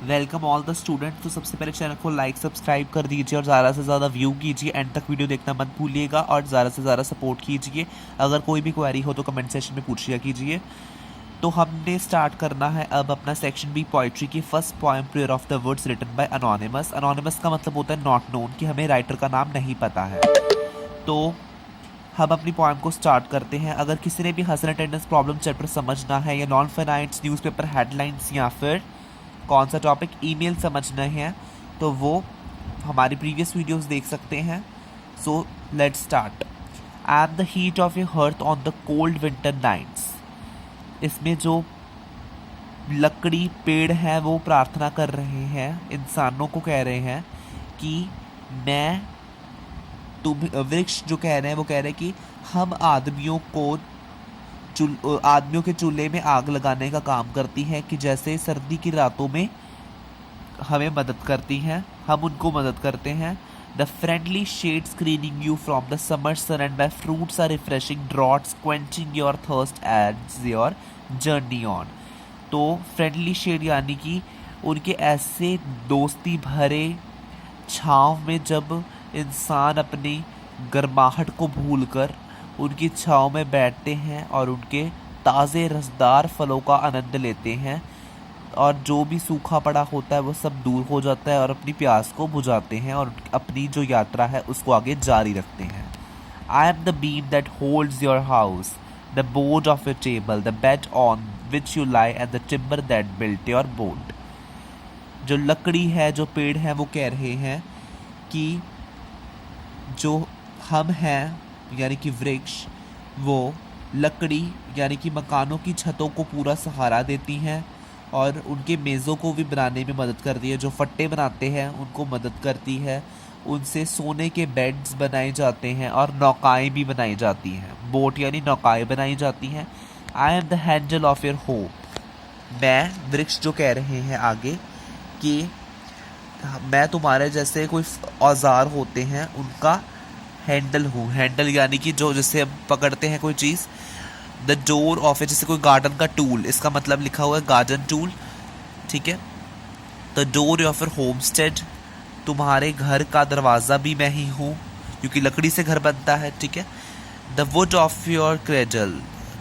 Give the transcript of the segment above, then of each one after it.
Welcome all the students. तो सबसे पहले चैनल को लाइक सब्सक्राइब कर दीजिए और ज़्यादा से ज़्यादा व्यू कीजिए, एंड तक वीडियो देखना मत भूलिएगा और ज़्यादा से ज़्यादा सपोर्ट कीजिए। अगर कोई भी क्वेरी हो तो कमेंट सेक्शन में पूछिए कीजिए। तो हमने स्टार्ट करना है अब अपना सेक्शन बी पोइट्री की first poem prayer of the words written by anonymous. Anonymous का मतलब होता है नॉट नोन, कि हमें राइटर का नाम नहीं पता है। तो हम अपनी पोएम को स्टार्ट करते हैं। अगर किसी ने भी हसन अटेंडेंस प्रॉब्लम चैप्टर समझना है या नॉन फाइनाइट्स न्यूज़पेपर हेडलाइंस या फिर कौन सा टॉपिक ईमेल समझना है तो वो हमारी प्रीवियस वीडियोस देख सकते हैं। So let's start. At the heat of a hearth on the cold winter nights, इसमें जो लकड़ी पेड़ है वो प्रार्थना कर रहे हैं, इंसानों को कह रहे हैं कि मैं तुम, वृक्ष जो कह रहे हैं वो कह रहे हैं कि हम आदमियों के चूल्हे में आग लगाने का काम करती हैं, कि जैसे सर्दी की रातों में हमें मदद करती हैं, हम उनको मदद करते हैं। The friendly shade screening you from the summer sun and by fruits are refreshing draughts quenching your thirst as your journey on. तो फ्रेंडली शेड यानी कि उनके ऐसे दोस्ती भरे छाँव में जब इंसान अपनी गर्माहट को भूलकर उनकी छाँव में बैठते हैं और उनके ताज़े रसदार फलों का आनंद लेते हैं, और जो भी सूखा पड़ा होता है वो सब दूर हो जाता है और अपनी प्यास को बुझाते हैं और अपनी जो यात्रा है उसको आगे जारी रखते हैं। I am the beam that holds your house, the board of your table, the bed on which you lie and the timber that built your boat. जो लकड़ी है, जो पेड़ है, वो कह रहे हैं कि जो हम हैं यानी कि वृक्ष, वो लकड़ी यानी कि मकानों की छतों को पूरा सहारा देती हैं और उनके मेज़ों को भी बनाने में मदद करती है। जो फट्टे बनाते हैं उनको मदद करती है, उनसे सोने के बेड्स बनाए जाते हैं और नौकाएं भी बनाई जाती हैं, बोट यानी नौकाएं बनाई जाती हैं। I am the handle of your hope, मैं वृक्ष जो कह रहे हैं आगे कि मैं तुम्हारे जैसे कोई औजार होते हैं उनका हैंडल हूँ। हैंडल यानी कि जो जिससे हम पकड़ते हैं कोई चीज़। द डोर ऑफ ए, जैसे कोई गार्डन का टूल, इसका मतलब लिखा हुआ है गार्डन टूल, ठीक है। The door of your homestead, तुम्हारे घर का दरवाज़ा भी मैं ही हूँ क्योंकि लकड़ी से घर बनता है, ठीक है। The wood of your cradle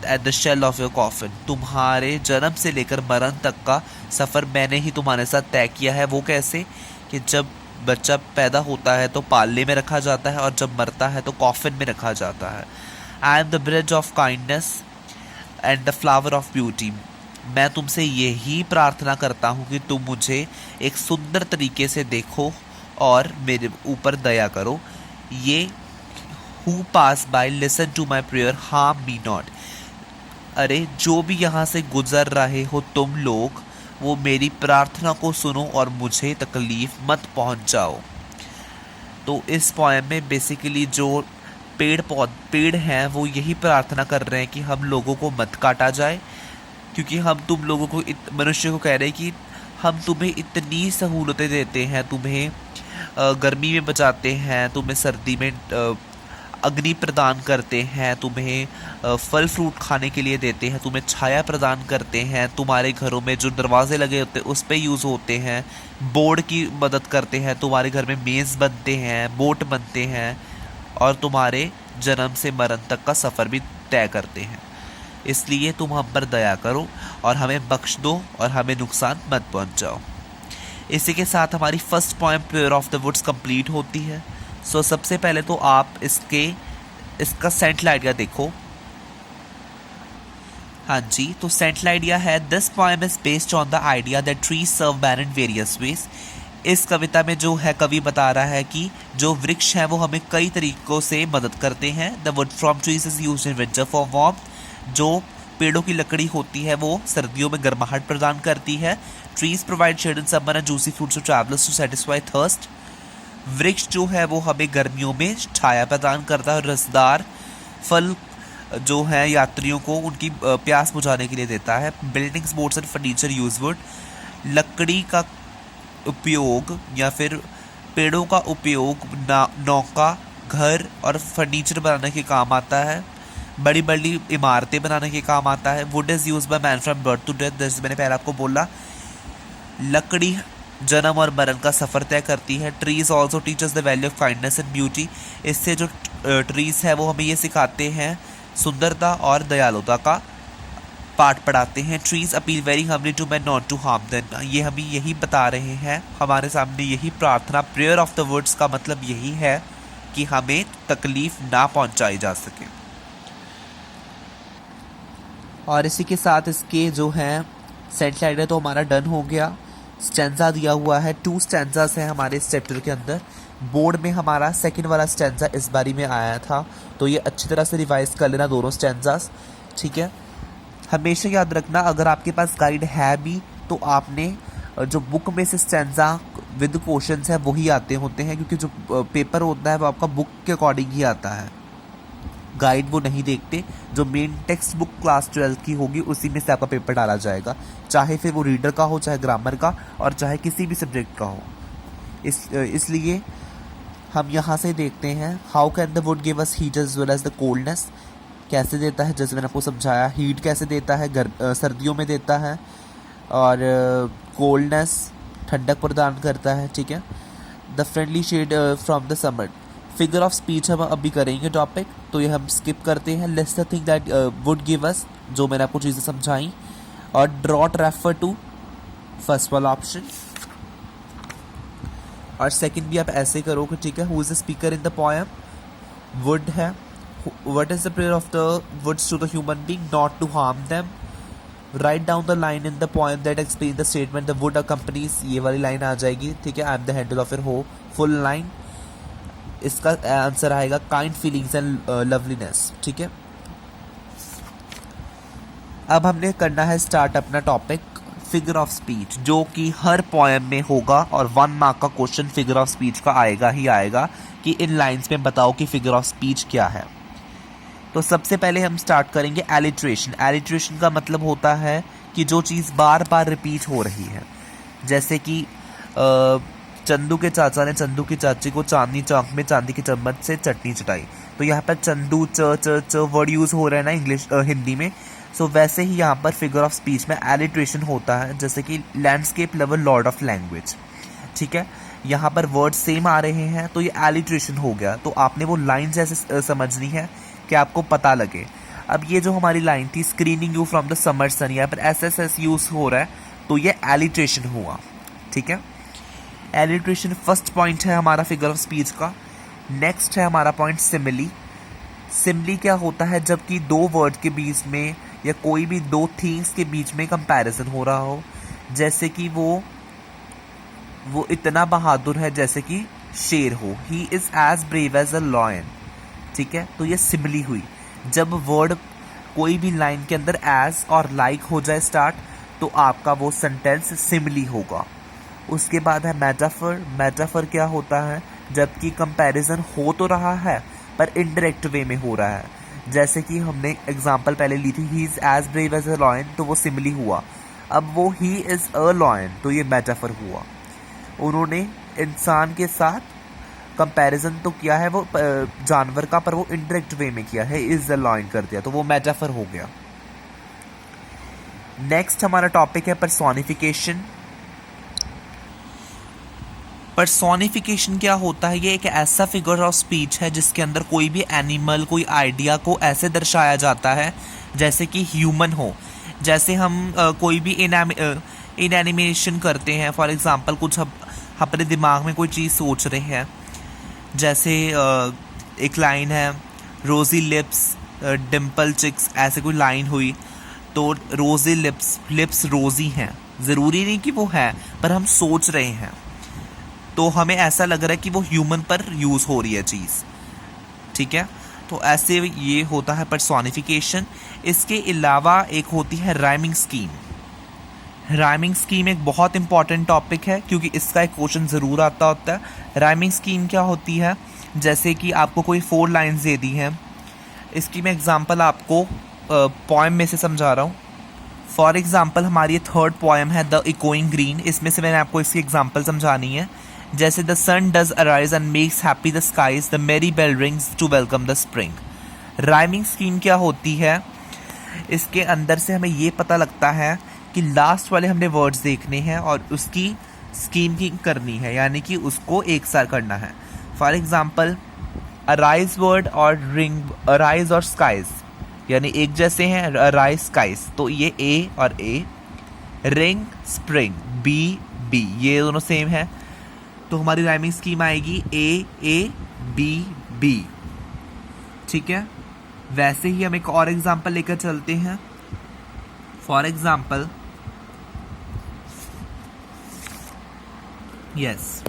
at the shell of your coffin, तुम्हारे जन्म से लेकर मरण तक का सफ़र मैंने ही तुम्हारे साथ तय किया है। वो कैसे कि जब बच्चा पैदा होता है तो पालने में रखा जाता है और जब मरता है तो कॉफिन में रखा जाता है। I am the bridge of kindness and the flower of beauty, मैं तुमसे यही प्रार्थना करता हूँ कि तुम मुझे एक सुंदर तरीके से देखो और मेरे ऊपर दया करो। Ye who pass by listen to my prayer harm me not, अरे जो भी यहाँ से गुजर रहे हो तुम लोग, वो मेरी प्रार्थना को सुनो और मुझे तकलीफ़ मत पहुँचाओ। तो इस पोएम में बेसिकली जो पेड़ हैं वो यही प्रार्थना कर रहे हैं कि हम लोगों को मत काटा जाए, क्योंकि हम तुम लोगों को मनुष्य को कह रहे हैं कि हम तुम्हें इतनी सहूलतें देते हैं, तुम्हें गर्मी में बचाते हैं, तुम्हें सर्दी में अग्नि प्रदान करते हैं, तुम्हें फल फ्रूट खाने के लिए देते हैं, तुम्हें छाया प्रदान करते हैं, तुम्हारे घरों में जो दरवाजे लगे होते हैं उस पर यूज़ होते हैं, बोर्ड की मदद करते हैं, तुम्हारे घर में मेज़ बनते हैं, बोट बनते हैं और तुम्हारे जन्म से मरण तक का सफ़र भी तय करते हैं। इसलिए तुम हम पर दया करो और हमें बख्श दो और हमें नुकसान मत पहुंचाओ। इसी के साथ हमारी first poem prayer of the woods complete होती है। सो सबसे पहले तो आप इसका सेंट्रल आइडिया देखो। हाँ जी, तो सेंट्रल आइडिया है this poem is based on the idea that trees serve man in various ways. इस कविता में जो है कवि बता रहा है कि जो वृक्ष हैं वो हमें कई तरीक़ों से मदद करते हैं। The wood from trees is used in winter for warmth, जो पेड़ों की लकड़ी होती है वो सर्दियों में गर्माहट प्रदान करती है। Trees provide shade in summer and juicy fruits to travellers to satisfy thirst, वृक्ष जो है वो हमें गर्मियों में छाया प्रदान करता है, रसदार फल जो है यात्रियों को उनकी प्यास बुझाने के लिए देता है। Buildings, boats and furniture use would, लकड़ी का उपयोग या फिर पेड़ों का उपयोग नौका, घर और फर्नीचर बनाने के काम आता है। बड़ी बड़ी इमारतें बनाने के काम आता है। Wood is use by man from birth to death, जैसे मैंने पहले आपको बोला। लकड़ी जन्म और मरण का सफ़र तय करती है। Trees also teachers the value of kindness and beauty. इससे जो ट्रीज है वो हमें ये सिखाते हैं, सुंदरता और दयालुता का पाठ पढ़ाते हैं। Trees appeal very humbly to man not to harm them. ये हमें यही बता रहे हैं, हमारे सामने यही प्रार्थना, प्रेयर ऑफ द वर्ड्स का मतलब यही है कि हमें तकलीफ ना पहुंचाई जा सके। और इसी के साथ इसके जो है सेंटलाइड है तो हमारा डन हो गया। स्टैंजा दिया हुआ है, 2 स्टैंजास हैं हमारे इस चैप्टर के अंदर। बोर्ड में हमारा सेकंड वाला स्टैंजा इस बारी में आया था, तो ये अच्छी तरह से रिवाइज कर लेना दोनों स्टैंजास, ठीक है। हमेशा याद रखना, अगर आपके पास गाइड है भी तो आपने जो बुक में से स्टैंजा विद क्वेश्चंस है वही आते होते हैं, क्योंकि जो पेपर होता है वो आपका बुक के अकॉर्डिंग ही आता है, गाइड वो नहीं देखते। जो मेन टेक्स्ट बुक क्लास 12 की होगी उसी में से आपका पेपर डाला जाएगा, चाहे फिर वो रीडर का हो, चाहे ग्रामर का, और चाहे किसी भी सब्जेक्ट का हो। इसलिए हम यहाँ से देखते हैं, how can the wood give us heat as well as the coldness. कैसे देता है, जैसे मैंने आपको समझाया, हीट कैसे देता है, सर्दियों में देता है, और कोल्डनेस ठंडक प्रदान करता है, ठीक है। The friendly shade from the summer. Figure of speech हम अभी करेंगे टॉपिक, तो ये हम स्किप करते हैं। List the thing that would give us, जो मैंने आपको चीज़ें समझाई, और ड्रॉट रेफर टू फर्स्ट वाला ऑप्शन, और सेकंड भी आप ऐसे करोगे, ठीक है। Who is the speaker in the poem, wood है। What is the prayer of the woods to the human being, not to harm them. Write down the line in the poem that explain the statement the wood accompanies, ये वाली line आ जाएगी, ठीक है। I am the handle of your हो, full line. इसका answer आएगा kind feelings and loveliness, ठीक है। अब हमने करना है स्टार्ट अपना टॉपिक फिगर ऑफ स्पीच, जो कि हर पोएम में होगा, और 1 मार्क का क्वेश्चन फिगर ऑफ स्पीच का आएगा ही आएगा कि इन लाइंस में बताओ कि फिगर ऑफ स्पीच क्या है। तो सबसे पहले हम स्टार्ट करेंगे एलिट्रेशन। एलिट्रेशन का मतलब होता है कि जो चीज़ बार बार रिपीट हो रही है, जैसे कि चंदू के चाचा ने चंदू की चाची को चांदनी चौक में चांदी की चम्मच से चटनी चटाई। तो यहाँ पर चंदू च वर्ड यूज़ हो रहा है ना हिंदी में। सो वैसे ही यहाँ पर फिगर ऑफ स्पीच में एलिट्रेशन होता है, जैसे कि landscape level Lord of language, ठीक है। यहाँ पर वर्ड सेम आ रहे हैं तो ये एलिट्रेशन हो गया। तो आपने वो लाइन ऐसे समझनी है कि आपको पता लगे। अब ये जो हमारी लाइन थी, screening you from the summer sun, यहाँ पर एस यूज हो रहा है, तो ये एलिट्रेशन हुआ, ठीक है। एलिट्रेशन फर्स्ट पॉइंट है हमारा फिगर ऑफ स्पीच का। नेक्स्ट है हमारा पॉइंट सिमिली। सिमिली क्या होता है, जबकि 2 वर्ड के बीच में या कोई भी 2 थिंग्स के बीच में कंपैरिजन हो रहा हो, जैसे कि वो इतना बहादुर है जैसे कि शेर हो, he is as brave as a lion, ठीक है। तो ये सिमिली हुई। जब वर्ड कोई भी लाइन के अंदर एज और लाइक हो जाए स्टार्ट, तो आपका वो सेंटेंस सिमिली होगा। उसके बाद है मेटाफर। मेटाफर क्या होता है, जबकि कंपैरिजन हो तो रहा है पर इनडायरेक्ट वे में हो रहा है, जैसे कि हमने एग्जांपल पहले ली थी, he is as brave as a lion, तो वो सिमिली हुआ। अब वो ही इज अ लॉयन, तो ये मेटाफर हुआ। उन्होंने इंसान के साथ कंपैरिजन तो किया है वो जानवर का, पर वो इनडायरेक्ट वे में किया है, इज अ लॉयन कर दिया, तो वो मेटाफर हो गया। नेक्स्ट हमारा टॉपिक है पर्सोनिफिकेशन। पर्सोनिफिकेशन क्या होता है, ये एक ऐसा फिगर ऑफ स्पीच है जिसके अंदर कोई भी एनिमल, कोई आइडिया को ऐसे दर्शाया जाता है जैसे कि ह्यूमन हो। जैसे हम कोई भी इनएनिमेशन करते हैं, फॉर एग्जांपल कुछ अपने दिमाग में कोई चीज़ सोच रहे हैं, जैसे एक लाइन है, रोजी लिप्स डिम्पल चिक्स, ऐसे कोई लाइन हुई, तो रोजी लिप्स रोजी हैं, ज़रूरी नहीं कि वो है, पर हम सोच रहे हैं, तो हमें ऐसा लग रहा है कि वो ह्यूमन पर यूज़ हो रही है चीज़, ठीक है। तो ऐसे ये होता है पर्सोनिफिकेशन। इसके अलावा एक होती है राइमिंग स्कीम। राइमिंग स्कीम एक बहुत इंपॉर्टेंट टॉपिक है, क्योंकि इसका एक क्वेश्चन ज़रूर आता होता है। राइमिंग स्कीम क्या होती है, जैसे कि आपको कोई 4 लाइन्स दे दी हैं, इसकी मैं एग्जांपल आपको पोएम में से समझा रहा हूँ। फॉर एग्जांपल हमारी 3rd पोएम है द इकोइंग ग्रीन, इसमें से मैंने आपको इसकी एग्जांपल समझानी है। जैसे the sun does arise and makes happy the skies, the merry bell rings to welcome the spring. Rhyming scheme क्या होती है, इसके अंदर से हमें ये पता लगता है कि लास्ट वाले हमने वर्ड्स देखने हैं और उसकी स्कीमिंग करनी है, यानी कि उसको एक साथ करना है। फॉर एग्जाम्पल अराइज वर्ड और रिंग, अराइज और स्काइज यानी एक जैसे हैं, अराइज स्काइज, तो ये ए और ए, रिंग स्प्रिंग बी बी, ये दोनों सेम है, तो हमारी राइमिंग स्कीम आएगी ए बी बी। ठीक है, वैसे ही हम एक और एग्जाम्पल लेकर चलते हैं। For example yes,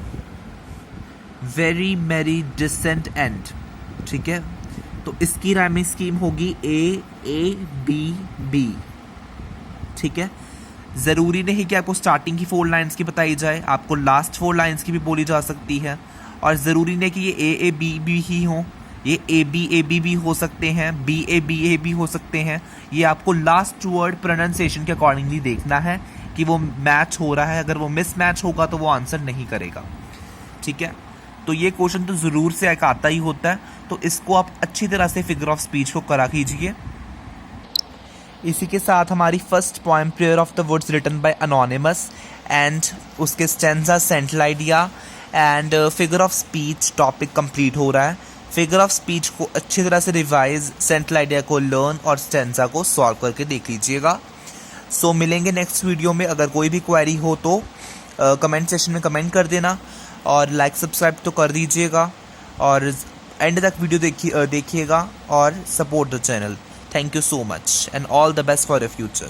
very merry decent end. ठीक है, तो इसकी राइमिंग स्कीम होगी ए बी बी। ठीक है, ज़रूरी नहीं कि आपको स्टार्टिंग की 4 लाइन्स की बताई जाए, आपको लास्ट 4 लाइन्स की भी बोली जा सकती है, और ज़रूरी नहीं कि ये ए बी बी ही हो, ये ए बी भी हो सकते हैं, बी ए भी हो सकते हैं। ये आपको लास्ट वर्ड प्रोनाउंसिएशन के अकॉर्डिंगली देखना है कि वो मैच हो रहा है। अगर वो मिस मैच होगा तो वो आंसर नहीं करेगा। ठीक है, तो ये क्वेश्चन तो ज़रूर से एक आता ही होता है, तो इसको आप अच्छी तरह से फिगर ऑफ स्पीच को करा कीजिए। इसी के साथ हमारी first poem prayer of the woods written by anonymous and उसके stanza central idea and figure of speech topic complete हो रहा है। फिगर ऑफ स्पीच को अच्छी तरह से रिवाइज, सेंट्रल आइडिया को लर्न और स्टेंजा को सॉल्व करके देख लीजिएगा। सो मिलेंगे नेक्स्ट वीडियो में। अगर कोई भी क्वेरी हो तो कमेंट सेक्शन में कमेंट कर देना और लाइक सब्सक्राइब तो कर दीजिएगा और एंड तक वीडियो देखिएगा और support the channel. Thank you so much and all the best for your future.